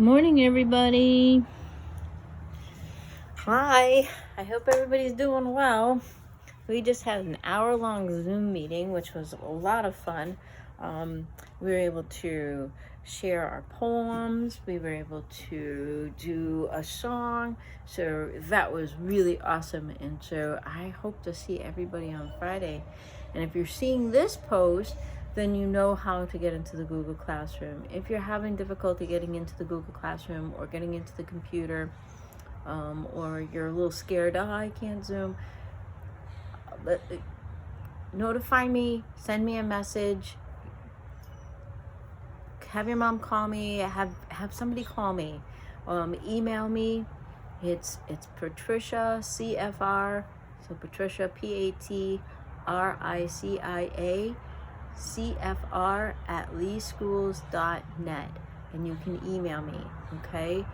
Morning, everybody. Hi, I hope everybody's doing well. We just had an hour-long Zoom meeting, which was a lot of fun. We were able to share our poems. We were able to do a song. So that was really awesome. And so I hope to see everybody on Friday. And if you're seeing this post, then you know how to get into the Google Classroom. If you're having difficulty getting into the Google Classroom or getting into the computer, or you're a little scared, oh, I can't Zoom, notify me, send me a message, have your mom call me, have somebody call me, email me. It's Patricia CFR, so Patricia PATRICIA CFR at leeschools.net, and you can email me. Okay,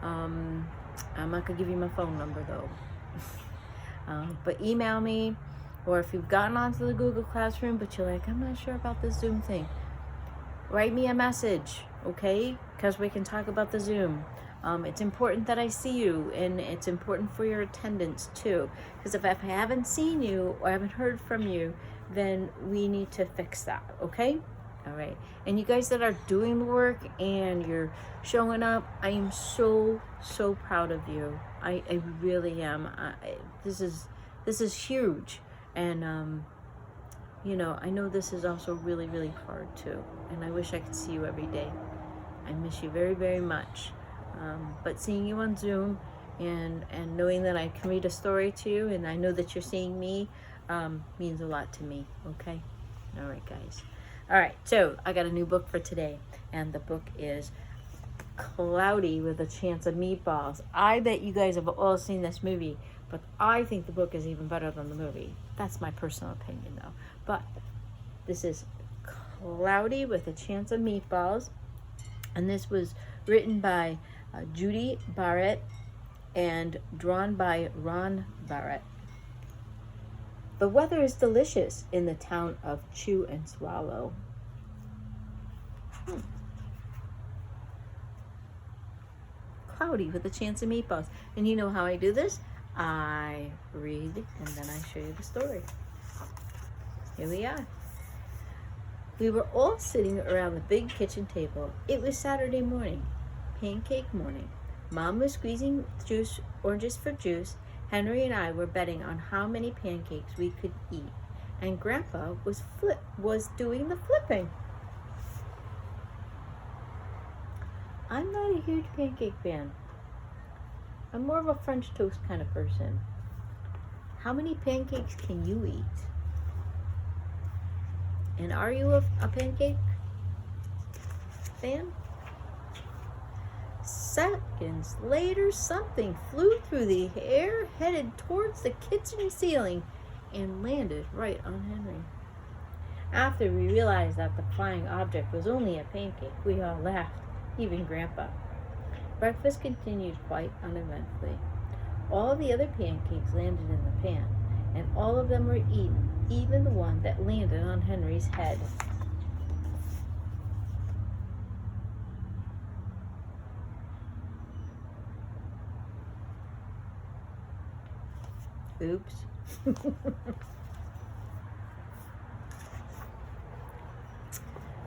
I'm not gonna give you my phone number though. But email me, or if you've gotten onto the Google Classroom but you're like, I'm not sure about this Zoom thing, write me a message, okay? Because we can talk about the Zoom. It's important that I see you, and it's important for your attendance too. Because if I haven't seen you or haven't heard from you, then we need to fix that, okay? All right. And you guys that are doing the work and you're showing up, I am so proud of you. I really am. This is huge, and you know, I know this is also really hard too, and I wish I could see you every day. I miss you very much. But seeing you on Zoom and knowing that I can read a story to you, and I know that you're seeing me, means a lot to me. Okay? All right, guys. All right, so I got a new book for today, and the book is Cloudy with a Chance of Meatballs. I bet you guys have all seen this movie, but I think the book is even better than the movie. That's my personal opinion, though. But this is Cloudy with a Chance of Meatballs, and this was written by Judy Barrett and drawn by Ron Barrett. The weather is delicious in the town of Chew and Swallow. Cloudy with a chance of meatballs. And you know how I do this? I read and then I show you the story. Here we are. We were all sitting around the big kitchen table. It was Saturday morning, pancake morning. Mom was squeezing oranges for juice. Henry and I were betting on how many pancakes we could eat, and Grandpa was doing the flipping. I'm not a huge pancake fan. I'm more of a French toast kind of person. How many pancakes can you eat? And are you a pancake fan? Seconds later, something flew through the air, headed towards the kitchen ceiling, and landed right on Henry. After we realized that the flying object was only a pancake, we all laughed, even Grandpa. Breakfast continued quite uneventfully. All the other pancakes landed in the pan, and all of them were eaten, even the one that landed on Henry's head. Oops.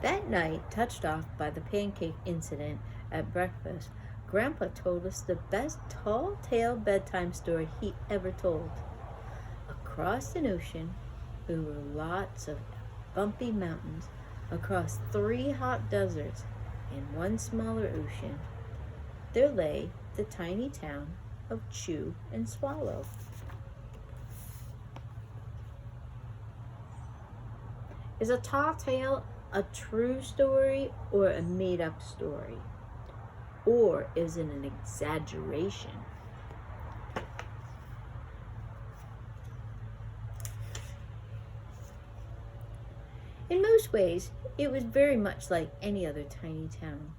That night, touched off by the pancake incident at breakfast, Grandpa told us the best tall-tale bedtime story he ever told. Across an ocean, over lots of bumpy mountains, across 3 hot deserts and 1 smaller ocean, there lay the tiny town of Chew and Swallow. Is a tall tale a true story or a made-up story? Or is it an exaggeration? In most ways, it was very much like any other tiny town.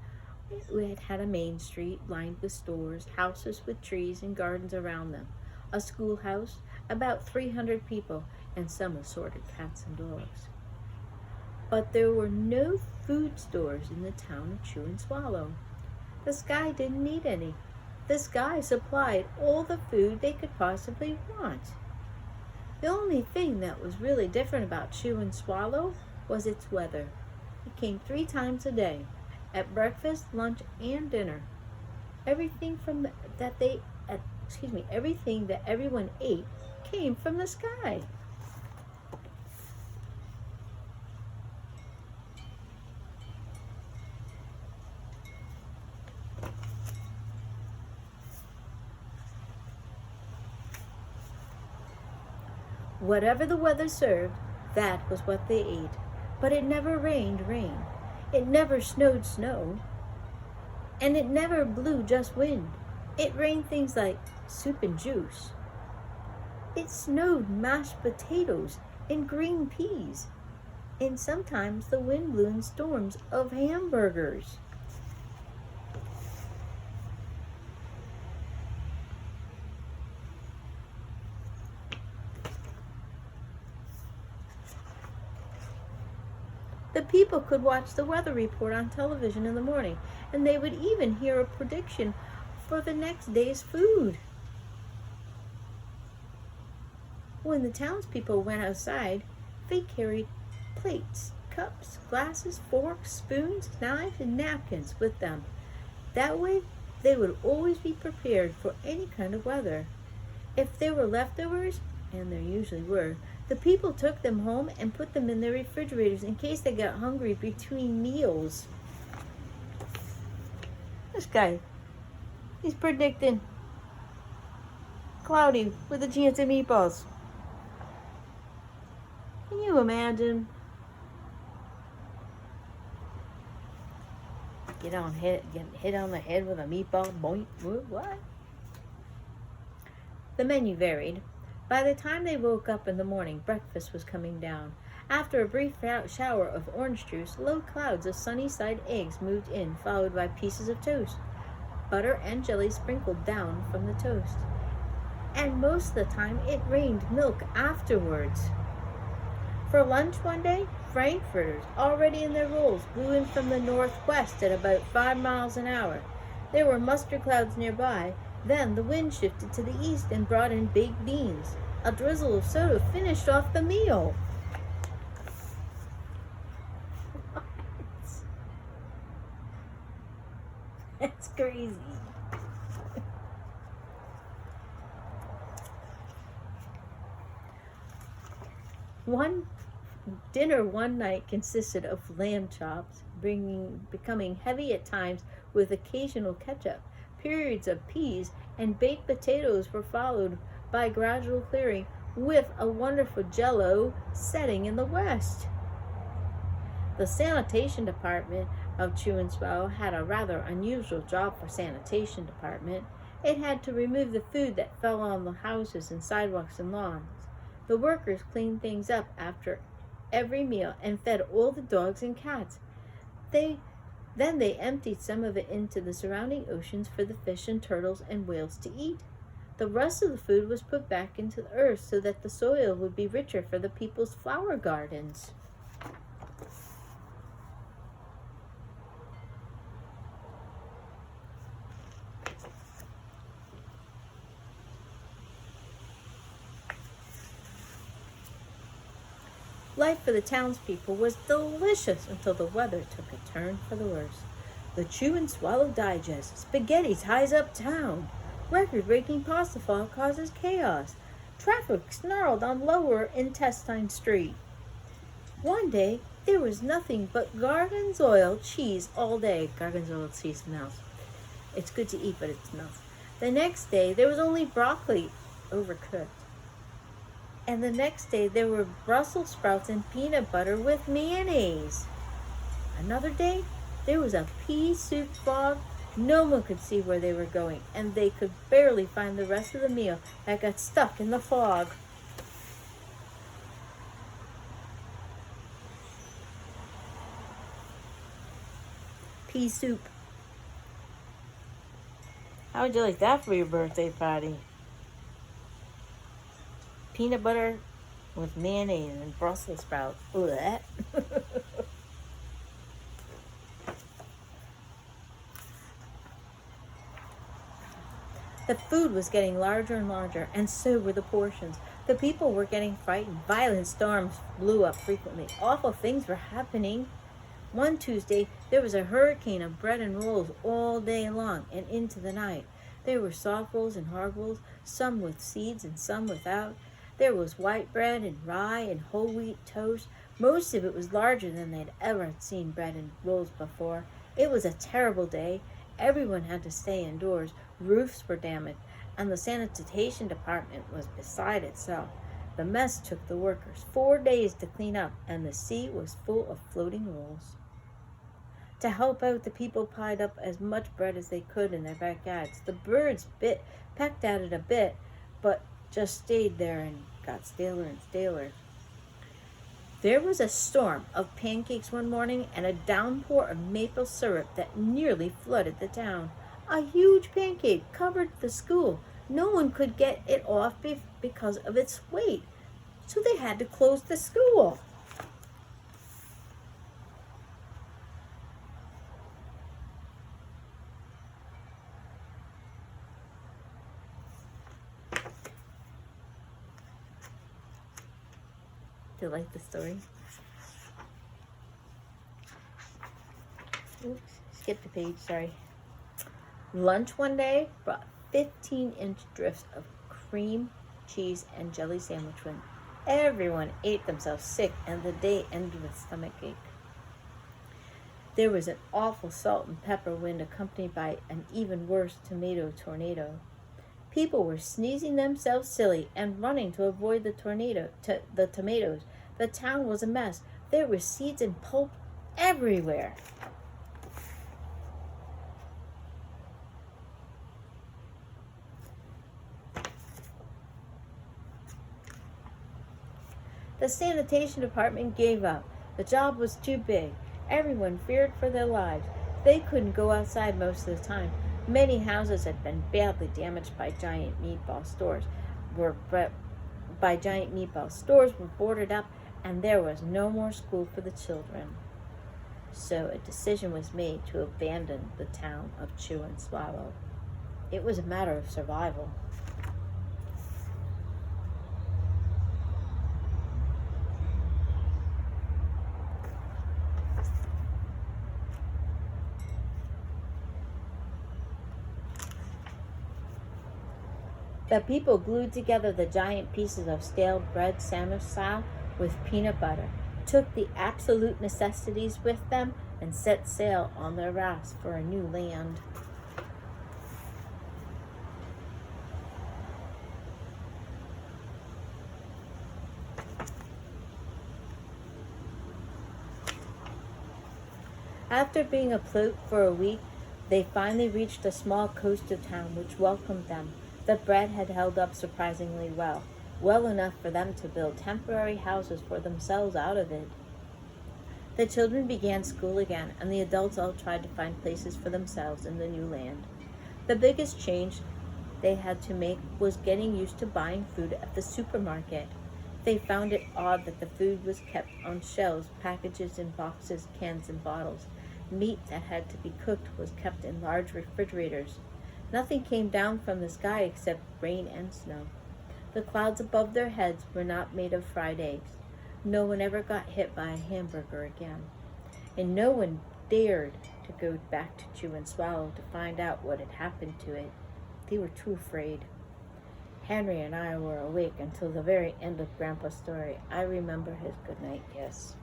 It had a main street lined with stores, houses with trees and gardens around them, a schoolhouse, about 300 people, and some assorted cats and dogs. But there were no food stores in the town of Chew and Swallow. The sky didn't need any. The sky supplied all the food they could possibly want. The only thing that was really different about Chew and Swallow was its weather. It came 3 times a day, at breakfast, lunch, and dinner. Everything everything that everyone ate came from the sky. Whatever the weather served, that was what they ate. But it never rained rain. It never snowed snow. And it never blew just wind. It rained things like soup and juice. It snowed mashed potatoes and green peas. And sometimes the wind blew in storms of hamburgers. The people could watch the weather report on television in the morning, and they would even hear a prediction for the next day's food. When the townspeople went outside, they carried plates, cups, glasses, forks, spoons, knives, and napkins with them. That way, they would always be prepared for any kind of weather. If there were leftovers, and there usually were, the people took them home and put them in their refrigerators in case they got hungry between meals. This guy, he's predicting cloudy with a chance of meatballs. Can you imagine? Getting hit on the head with a meatball. Boink. What? The menu varied. By the time they woke up in the morning, breakfast was coming down. After a brief shower of orange juice, low clouds of sunny-side eggs moved in, followed by pieces of toast. Butter and jelly sprinkled down from the toast. And most of the time, it rained milk afterwards. For lunch one day, frankfurters, already in their rolls, blew in from the northwest at about 5 miles an hour. There were mustard clouds nearby. Then the wind shifted to the east and brought in baked beans. A drizzle of soda finished off the meal. What? That's crazy. Dinner one night consisted of lamb chops, becoming heavy at times with occasional ketchup. Periods of peas and baked potatoes were followed by gradual clearing with a wonderful jello setting in the west. The sanitation department of Chew and Swallow had a rather unusual job for sanitation department. It had to remove the food that fell on the houses and sidewalks and lawns. The workers cleaned things up after every meal and fed all the dogs and cats. Then they emptied some of it into the surrounding oceans for the fish and turtles and whales to eat. The rest of the food was put back into the earth so that the soil would be richer for the people's flower gardens. Life for the townspeople was delicious until the weather took a turn for the worse. The Chew and Swallow Digest. Spaghetti ties up town. Record-breaking pasta fall causes chaos. Traffic snarled on Lower Intestine Street. One day, there was nothing but Garden's-oil cheese all day. Garden's-oil cheese smells. It's good to eat, but it smells. The next day, there was only broccoli, overcooked. And the next day, there were Brussels sprouts and peanut butter with mayonnaise. Another day, there was a pea soup fog. No one could see where they were going, and they could barely find the rest of the meal that got stuck in the fog. Pea soup. How would you like that for your birthday party? Peanut butter with mayonnaise and Brussels sprouts. Blech. The food was getting larger and larger, and so were the portions. The people were getting frightened. Violent storms blew up frequently. Awful things were happening. One Tuesday, there was a hurricane of bread and rolls all day long and into the night. There were soft rolls and hard rolls, some with seeds and some without. There was white bread and rye and whole wheat toast. Most of it was larger than they'd ever seen bread and rolls before. It was a terrible day. Everyone had to stay indoors. Roofs were damaged, and the sanitation department was beside itself. The mess took the workers 4 days to clean up, and the sea was full of floating rolls. To help out, the people piled up as much bread as they could in their backyards. The birds pecked at it a bit, but just stayed there and got staler and staler. There was a storm of pancakes one morning and a downpour of maple syrup that nearly flooded the town. A huge pancake covered the school. No one could get it off because of its weight, so they had to close the school. Do you like the story? Oops, skip the page, sorry. Lunch one day brought 15-inch drifts of cream, cheese, and jelly sandwich when everyone ate themselves sick, and the day ended with stomachache. There was an awful salt and pepper wind accompanied by an even worse tomato tornado. People were sneezing themselves silly and running to avoid the tomatoes. The town was a mess. There were seeds and pulp everywhere. The sanitation department gave up. The job was too big. Everyone feared for their lives. They couldn't go outside most of the time. Many houses had been badly damaged by giant meatball stores. Were boarded up, and there was no more school for the children. So a decision was made to abandon the town of Chew and Swallow. It was a matter of survival. The people glued together the giant pieces of stale bread sandwich style with peanut butter, took the absolute necessities with them, and set sail on their rafts for a new land. After being afloat for a week, they finally reached a small coastal town which welcomed them. The bread had held up surprisingly well enough for them to build temporary houses for themselves out of it. The children began school again, and the adults all tried to find places for themselves in the new land. The biggest change they had to make was getting used to buying food at the supermarket. They found it odd that the food was kept on shelves, packages in boxes, cans, and bottles. Meat that had to be cooked was kept in large refrigerators. Nothing came down from the sky except rain and snow. The clouds above their heads were not made of fried eggs. No one ever got hit by a hamburger again. And no one dared to go back to Chew and Swallow to find out what had happened to it. They were too afraid. Henry and I were awake until the very end of Grandpa's story. I remember his goodnight kiss.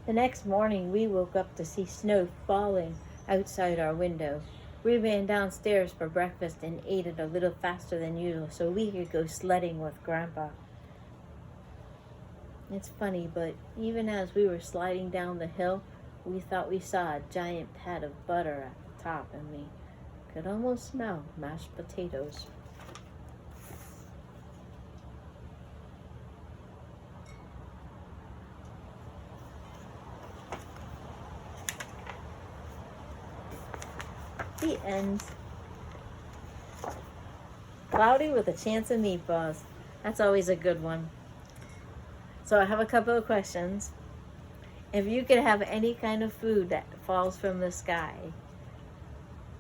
The next morning, we woke up to see snow falling outside our window. We ran downstairs for breakfast and ate it a little faster than usual so we could go sledding with Grandpa. It's funny, but even as we were sliding down the hill, we thought we saw a giant pat of butter at the top, and we could almost smell mashed potatoes. The end. Cloudy with a chance of meatballs. That's always a good one. So I have a couple of questions. If you could have any kind of food that falls from the sky,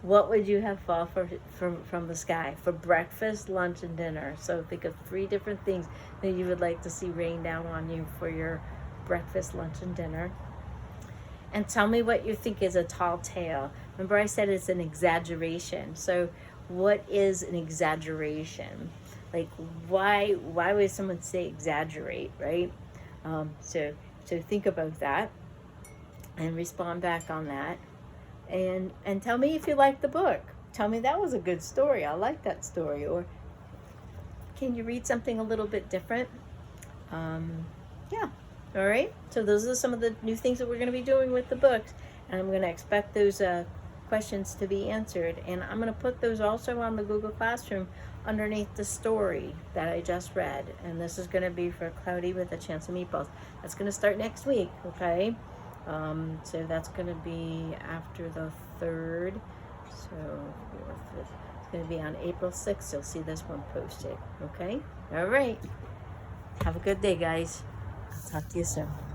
what would you have fall from the sky for breakfast, lunch, and dinner? So think of 3 different things that you would like to see rain down on you for your breakfast, lunch, and dinner. And tell me what you think is a tall tale. Remember I said it's an exaggeration. So what is an exaggeration? Like why would someone say exaggerate, right? So think about that and respond back on that. And tell me if you like the book. Tell me that was a good story. I like that story. Or can you read something a little bit different? Yeah. All right. So those are some of the new things that we're going to be doing with the books. And I'm going to expect those questions to be answered. And I'm going to put those also on the Google Classroom underneath the story that I just read. And this is going to be for Cloudy with a Chance of Meatballs. That's going to start next week. Okay. So that's going to be after the 3rd. So 4th, it's going to be on April 6th. You'll see this one posted. Okay? All right. Have a good day, guys. I'll talk to you soon.